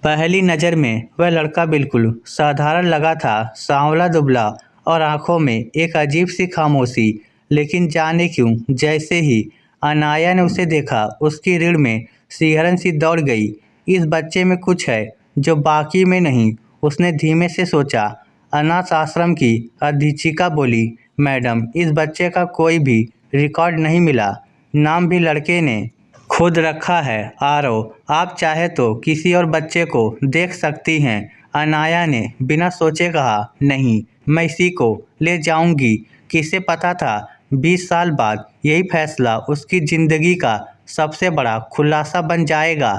पहली नज़र में वह लड़का बिल्कुल साधारण लगा था, सांवला दुबला और आंखों में एक अजीब सी खामोशी। लेकिन जाने क्यों जैसे ही अनाया ने उसे देखा उसकी रीढ़ में सिहरन सी दौड़ गई। इस बच्चे में कुछ है जो बाकी में नहीं, उसने धीमे से सोचा। अनाथ आश्रम की अधीक्षिका बोली, मैडम इस बच्चे का कोई भी रिकॉर्ड नहीं मिला, नाम भी लड़के ने खुद रखा है आरव। आप चाहे तो किसी और बच्चे को देख सकती हैं। अनाया ने बिना सोचे कहा, नहीं मैं इसी को ले जाऊंगी। किसे पता था 20 साल बाद यही फैसला उसकी ज़िंदगी का सबसे बड़ा खुलासा बन जाएगा।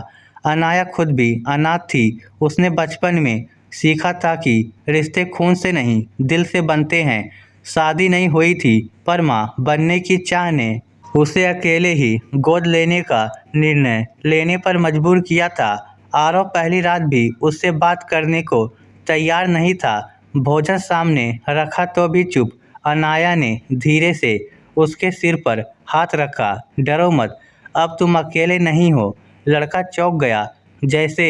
अनाया खुद भी अनाथ थी। उसने बचपन में सीखा था कि रिश्ते खून से नहीं दिल से बनते हैं। शादी नहीं हुई थी पर माँ बनने की चाह ने उसे अकेले ही गोद लेने का निर्णय लेने पर मजबूर किया था। आरव पहली रात भी उससे बात करने को तैयार नहीं था। भोजन सामने रखा तो भी चुप। अनाया ने धीरे से उसके सिर पर हाथ रखा। डरो मत, अब तुम अकेले नहीं हो। लड़का चौंक गया, जैसे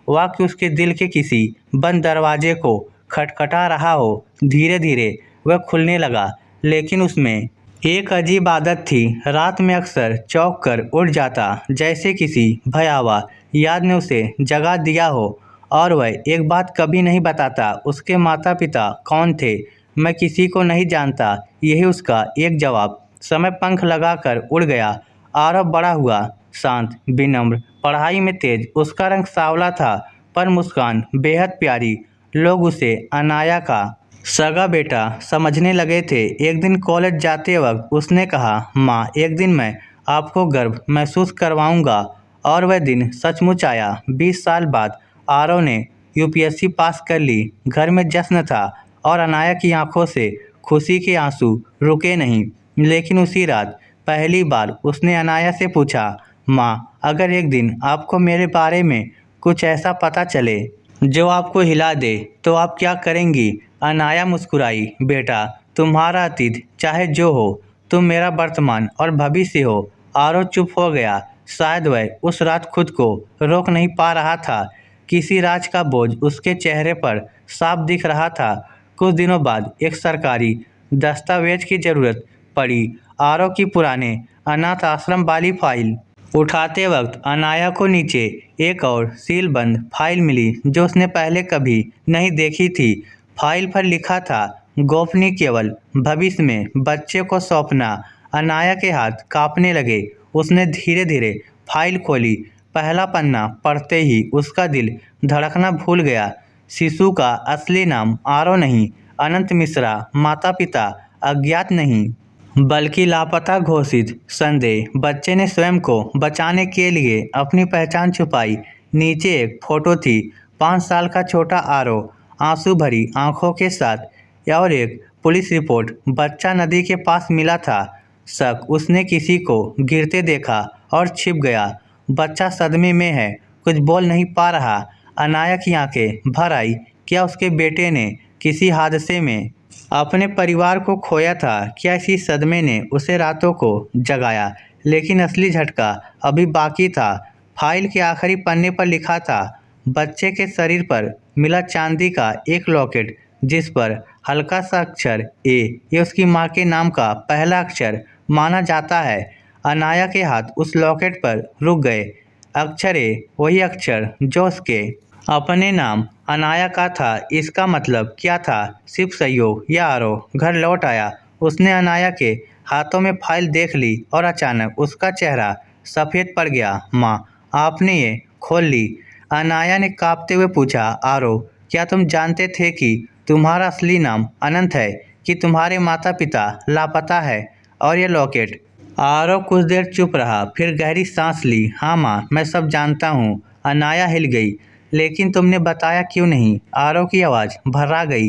वाक्य उसके दिल के किसी बंद दरवाजे को खटखटा रहा हो। धीरे धीरे वह खुलने लगा, लेकिन उसमें एक अजीब आदत थी। रात में अक्सर चौंक कर उठ जाता, जैसे किसी भयावह याद ने उसे जगा दिया हो। और वह एक बात कभी नहीं बताता, उसके माता पिता कौन थे। मैं किसी को नहीं जानता, यही उसका एक जवाब। समय पंख लगाकर उड़ गया। आरव बड़ा हुआ, शांत, विनम्र, पढ़ाई में तेज। उसका रंग सांवला था पर मुस्कान बेहद प्यारी। लोग उसे अनाया का सगा बेटा समझने लगे थे। एक दिन कॉलेज जाते वक्त उसने कहा, माँ एक दिन मैं आपको गर्व महसूस करवाऊंगा। और वह दिन सचमुच आया। 20 साल बाद आरव ने यूपीएससी पास कर ली। घर में जश्न था और अनाया की आंखों से खुशी के आंसू रुके नहीं। लेकिन उसी रात पहली बार उसने अनाया से पूछा, माँ अगर एक दिन आपको मेरे बारे में कुछ ऐसा पता चले जो आपको हिला दे तो आप क्या करेंगी। अनाया मुस्कुराई, बेटा तुम्हारा अतीत चाहे जो हो, तुम मेरा वर्तमान और भविष्य हो। आरव चुप हो गया। शायद वह उस रात खुद को रोक नहीं पा रहा था। किसी राज का बोझ उसके चेहरे पर साफ दिख रहा था। कुछ दिनों बाद एक सरकारी दस्तावेज की जरूरत पड़ी। आरव की पुराने अनाथ आश्रम वाली फाइल उठाते वक्त अनाया को नीचे एक और सीलबंद फाइल मिली जो उसने पहले कभी नहीं देखी थी। फाइल पर लिखा था, गोपनीय, केवल भविष्य में बच्चे को सौंपना। अनाया के हाथ कांपने लगे। उसने धीरे धीरे फाइल खोली। पहला पन्ना पढ़ते ही उसका दिल धड़कना भूल गया। शिशु का असली नाम आरव नहीं, अनंत मिश्रा। माता पिता अज्ञात नहीं बल्कि लापता घोषित। संदेह, बच्चे ने स्वयं को बचाने के लिए अपनी पहचान छुपाई। नीचे एक फोटो थी, 5 साल का छोटा आरव आंसू भरी आंखों के साथ। और एक पुलिस रिपोर्ट, बच्चा नदी के पास मिला था। शक, उसने किसी को गिरते देखा और छिप गया। बच्चा सदमे में है, कुछ बोल नहीं पा रहा। अनाया की आंखें भर आई। क्या उसके बेटे ने किसी हादसे में अपने परिवार को खोया था? क्या इसी सदमे ने उसे रातों को जगाया? लेकिन असली झटका अभी बाकी था। फाइल के आखिरी पन्ने पर लिखा था, बच्चे के शरीर पर मिला चांदी का एक लॉकेट जिस पर हल्का सा अक्षर ए। ये उसकी माँ के नाम का पहला अक्षर माना जाता है। अनाया के हाथ उस लॉकेट पर रुक गए। अक्षर ए, वही अक्षर जो उसके अपने नाम अनाया का था। इसका मतलब क्या था? सिर्फ सहयोग? या आरव घर लौट आया? उसने अनाया के हाथों में फाइल देख ली और अचानक उसका चेहरा सफ़ेद पड़ गया। माँ आपने ये खोल ली? अनाया ने कांपते हुए पूछा। आरव, क्या तुम जानते थे कि तुम्हारा असली नाम अनंत है, कि तुम्हारे माता पिता लापता है? और ये लॉकेट? आरव कुछ देर चुप रहा, फिर गहरी सांस ली। हाँ माँ, मैं सब जानता हूँ। अनाया हिल गई। लेकिन तुमने बताया क्यों नहीं? आरव की आवाज़ भर्रा गई।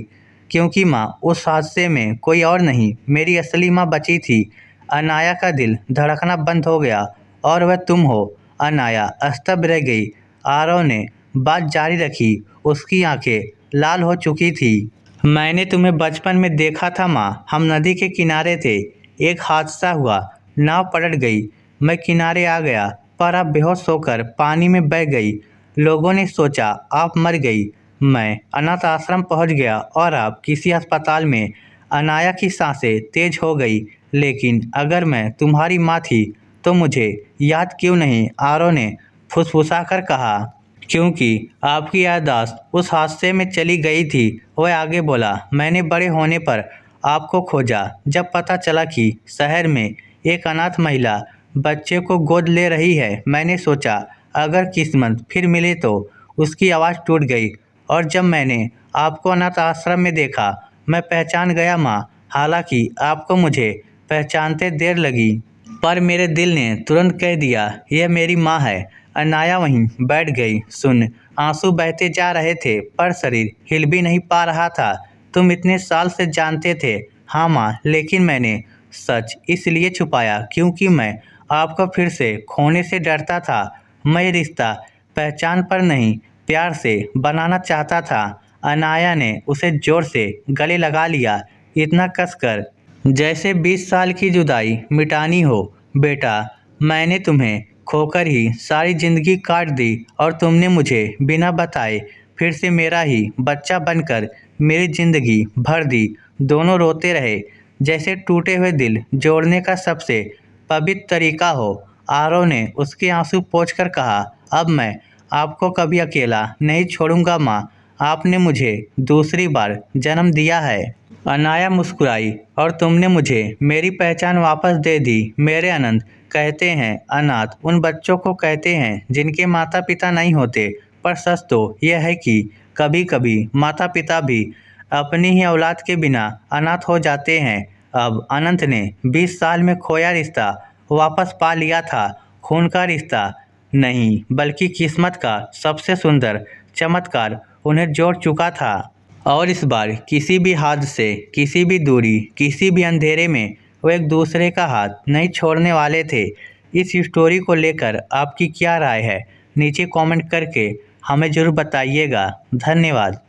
क्योंकि माँ, उस हादसे में कोई और नहीं, मेरी असली माँ बची थी। अनाया का दिल धड़कना बंद हो गया। और वह तुम हो? अनाया स्तब्ध रह गई। आरव ने बात जारी रखी। उसकी आंखें लाल हो चुकी थी। मैंने तुम्हें बचपन में देखा था माँ। हम नदी के किनारे थे। एक हादसा हुआ, नाव पलट गई। मैं किनारे आ गया पर आप बेहोश होकर पानी में बह गई। लोगों ने सोचा आप मर गई। मैं अनाथ आश्रम पहुंच गया और अब किसी अस्पताल में अनाया की सांसें तेज हो गई। लेकिन अगर मैं तुम्हारी माँ थी तो मुझे याद क्यों नहीं? आरव ने फुसफुसाकर कहा। क्योंकि आपकी याददाश्त उस हादसे में चली गई थी। वह आगे बोला, मैंने बड़े होने पर आपको खोजा। जब पता चला कि शहर में एक अनाथ महिला बच्चे को गोद ले रही है, मैंने सोचा अगर किस्मत फिर मिले तो। उसकी आवाज़ टूट गई और जब मैंने आपको अनाथ आश्रम में देखा, मैं पहचान गया माँ। हालांकि आपको मुझे पहचानते देर लगी, पर मेरे दिल ने तुरंत कह दिया यह मेरी माँ है। अनाया वहीं बैठ गई। सुन, आंसू बहते जा रहे थे पर शरीर हिल भी नहीं पा रहा था। तुम इतने साल से जानते थे? हाँ माँ, लेकिन मैंने सच इसलिए छुपाया क्योंकि मैं आपको फिर से खोने से डरता था। मैं ये रिश्ता पहचान पर नहीं, प्यार से बनाना चाहता था। अनाया ने उसे जोर से गले लगा लिया, इतना कसकर जैसे 20 साल की जुदाई मिटानी हो। बेटा, मैंने तुम्हें खोकर ही सारी जिंदगी काट दी और तुमने मुझे बिना बताए फिर से मेरा ही बच्चा बनकर मेरी जिंदगी भर दी। दोनों रोते रहे, जैसे टूटे हुए दिल जोड़ने का सबसे पवित्र तरीका हो। आरव ने उसके आंसू पोंछकर कहा, अब मैं आपको कभी अकेला नहीं छोड़ूंगा माँ। आपने मुझे दूसरी बार जन्म दिया है। अनाया मुस्कुराई, और तुमने मुझे मेरी पहचान वापस दे दी। मेरे अनंत कहते हैं अनाथ उन बच्चों को कहते हैं जिनके माता पिता नहीं होते। पर सच तो यह है कि कभी कभी माता पिता भी अपनी ही औलाद के बिना अनाथ हो जाते हैं। अब अनंत ने 20 साल में खोया रिश्ता वापस पा लिया था। खून का रिश्ता नहीं, बल्कि किस्मत का सबसे सुंदर चमत्कार उन्हें जोड़ चुका था। और इस बार किसी भी हादसे, किसी भी दूरी, किसी भी अंधेरे में वो एक दूसरे का हाथ नहीं छोड़ने वाले थे। इस स्टोरी को लेकर आपकी क्या राय है? नीचे कमेंट करके हमें ज़रूर बताइएगा। धन्यवाद।